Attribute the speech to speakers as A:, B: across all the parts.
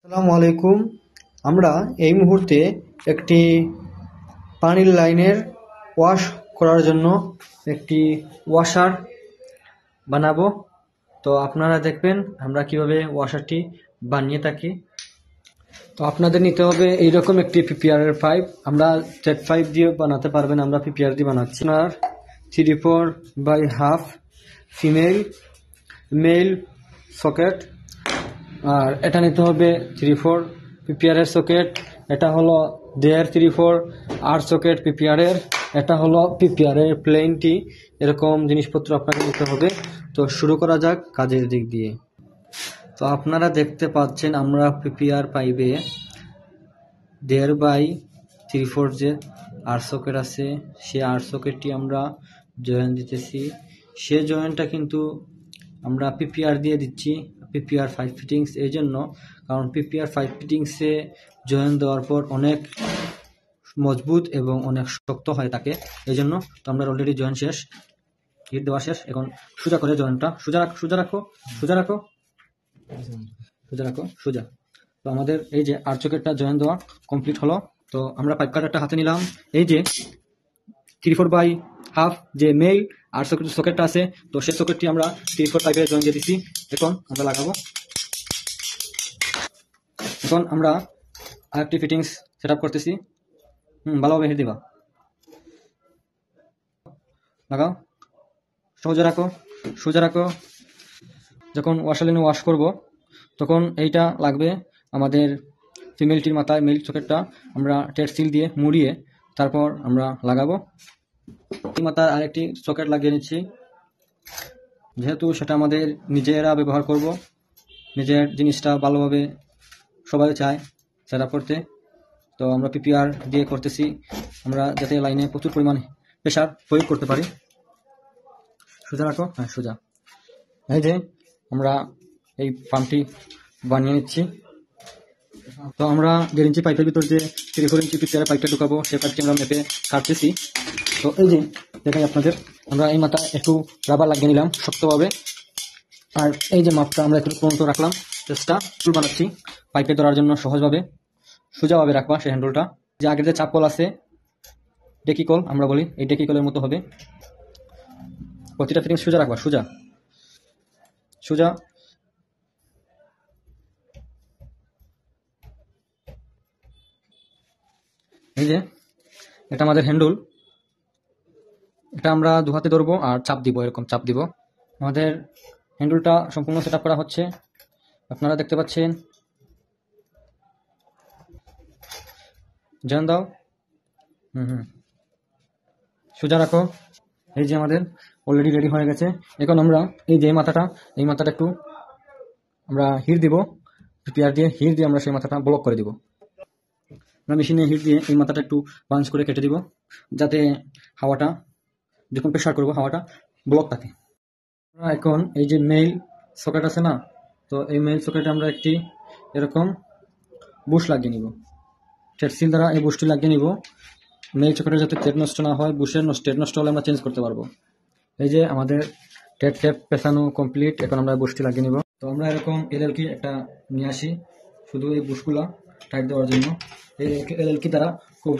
A: আসসালামু আলাইকুম। আমরা এই মুহূর্তে একটি পানির লাইনের ওয়াশ করার জন্য একটি ওয়াশার বানাবো। তো আপনারা দেখবেন আমরা কিভাবে ওয়াশারটি বানিয়ে থাকি। তো আপনাদের নিতে হবে এইরকম একটি পিপিআরের পাইপ। আমরা জেট পাইপ দিয়ে বানাতে পারবেন, আমরা পিপিআর দিয়ে বানাচ্ছি। আপনার 3/4/2 ফিমেল মেল সকেট, আর এটা নিতে হবে 3/4 পিপিআরের সকেট। এটা হলো 1.5 3/4 আর সকেট পিপিআরের। এটা হলো পিপিআরের প্লেনটি। এরকম জিনিসপত্র আপনাকে নিতে হবে। তো শুরু করা যাক কাজের দিক দিয়ে। তো আপনারা দেখতে পাচ্ছেন আমরা পিপিআর পাইপে 1.5/3/4 যে আর সকেট আছে, সে আর সকেটটি আমরা জয়েন দিতেছি। সে জয়েনটা কিন্তু আমরা পিপিআর দিয়ে দিচ্ছি, পিপিআর 5 ফিটিংস। এই জন্য কারণ পিপিআর 5 ফিটিংসে জয়েন দেওয়ার পর অনেক মজবুত এবং অনেক শক্ত হয় থাকে। এই জন্য তো আমরা অলরেডি জয়েন শেষ, হিট দেওয়া শেষ। এখন সোজা করে জয়েনটা সোজা রাখো। তো আমাদের এই যে আর সকেটটা জয়েন দেওয়া কমপ্লিট হলো। তো আমরা পাইপ কাটারটা হাতে নিলাম। এই যে 3/4/2 যে মেল আর সকেটটা আছে, তো সেই সকেটটি আমরা 3/4 পাইপে জয়েন দিয়ে দিচ্ছি। এখন আমরা লাগাবো। এখন আমরা আরেকটি ফিটিংস সেট আপ করতেছি। ভালোভাবে হিট দিবা, লাগাও, সোজা রাখো। যখন ওয়াশার লাইনে ওয়াশ করব তখন এইটা লাগবে আমাদের ফিমেলটির মাথায়। মেল সকেটটা আমরা টেট সিল দিয়ে মুড়িয়ে তারপর আমরা লাগাবো। এই মাথায় আরেকটি সকেট লাগিয়ে নিচ্ছি, যেহেতু সেটা আমাদের নিজেরা ব্যবহার করব। নিজের জিনিসটা ভালোভাবে সবাই চায় সেট আপ করতে। তো আমরা পিপিআর দিয়ে করতেছি, আমরা যাতে লাইনে প্রচুর পরিমাণে প্রেশার প্রয়োগ করতে পারি। সোজা রাখো, হ্যাঁ সোজা। এই যে আমরা এই পাম্পটি বানিয়ে নিচ্ছি। তো আমরা 1.5 ইঞ্চি পাইপের ভিতর যে 3/4 ইঞ্চি পিপিআর পাইপটা ঢুকাবো, সেই পাইপটি আমরা মেপে কাটতেছি। তো এই যে দেখাই আপনাদের, আমরা এই মাথা একটু রাবার লাগিয়ে নিলাম শক্তভাবে। আর এই যে মাপটা আমরা একটু পর্যন্ত রাখলাম, চেষ্টা টুল বানাচ্ছি পাইপে ধরার জন্য সহজভাবে সোজাভাবে রাখবা সেই হ্যান্ডেলটা। যে আগের যে চাপকল আছে, ডেকিকল আমরা বলি, এই ডেকিকলের মতো হবে। প্রতিটা ফিটিংস সোজা রাখবা, সোজা। এই যে এটা আমাদের হ্যান্ডেল, এটা আমরা 2 হাতে ধরবো আর চাপ দিব, এরকম চাপ দিব। আমাদের হ্যান্ডেলটা সম্পূর্ণ সেট আপ করা হচ্ছে, আপনারা দেখতে পাচ্ছেন। জয়েন দাও, সোজা রাখো। এই যে আমাদের অলরেডি রেডি হয়ে গেছে। এখন আমরা এই যে মাথাটা, এই মাথাটা একটু আমরা হিট দিব, পিপিআর দিয়ে হিট দিয়ে আমরা সেই মাথাটা ব্লক করে দিব। আমরা মেশিনে হিট দিয়ে এই মাথাটা একটু পাঞ্চ করে কেটে দিব, যাতে হাওয়াটা যখন প্রেশার করবো হাওয়াটা ব্লক থাকে। এখন এই যে মেইল সকেট আছে না, তো এই মেইল সকেটে আমরা একটি এরকম বুশ লাগিয়ে নিব। টেট সিল দ্বারা এই বুশটি লাগিয়ে নিব। মেইল সকেটের যাতে টেট নষ্ট না হয়, বুশের টেট নষ্ট হলে আমরা চেঞ্জ করতে পারবো। এই যে আমাদের টেট পেছানো কমপ্লিট। এখন আমরা বুশটি লাগিয়ে নিব। তো আমরা এরকম এলএলকি একটা নিয়ে আসি শুধু এই বুশগুলা টাইট দেওয়ার জন্য। এই এলএলকি দ্বারা খুব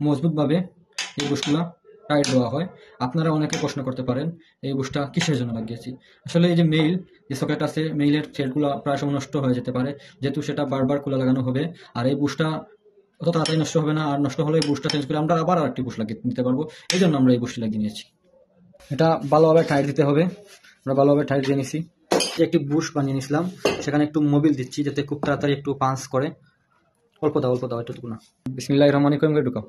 A: মজবুতভাবে এই বুশগুলা টাইট দেওয়া হয়। আপনারা অনেকে প্রশ্ন করতে পারেন এই বুশটা কিসের জন্য লাগিয়েছি। আসলে এই যে মেইল যে সকেট আছে, মেইলের থ্রেডগুলো প্রায় সময় নষ্ট হয়ে যেতে পারে, যেহেতু সেটা বারবার খোলা লাগানো হবে। আর এই বুশটা অত তাড়াতাড়ি নষ্ট হবে না, আর নষ্ট হলে এই বুশটা চেঞ্জ করে আমরা আবার আরেকটি বুশ লাগিয়ে নিতে পারবো। এই জন্য আমরা এই বুশটি লাগিয়ে নিয়েছি। এটা ভালোভাবে টাইট দিতে হবে, আমরা ভালোভাবে টাইট দিয়ে নিছি। একটি বুশ বানিয়ে নিয়েছিলাম, সেখানে একটু মোবিল দিচ্ছি যাতে খুব তাড়াতাড়ি একটু পাঞ্চ করে। অল্প দাও একটু না। বিসমিল্লাহির রহমানির রহিম করে ঢুকাও।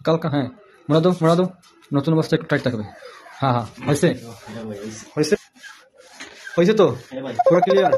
A: কালকা, হ্যাঁ মোড়া দাও। নতুন অবস্থা একটু টাইট থাকবে। হ্যাঁ হয়েছে তো পুরো ক্লিয়ার।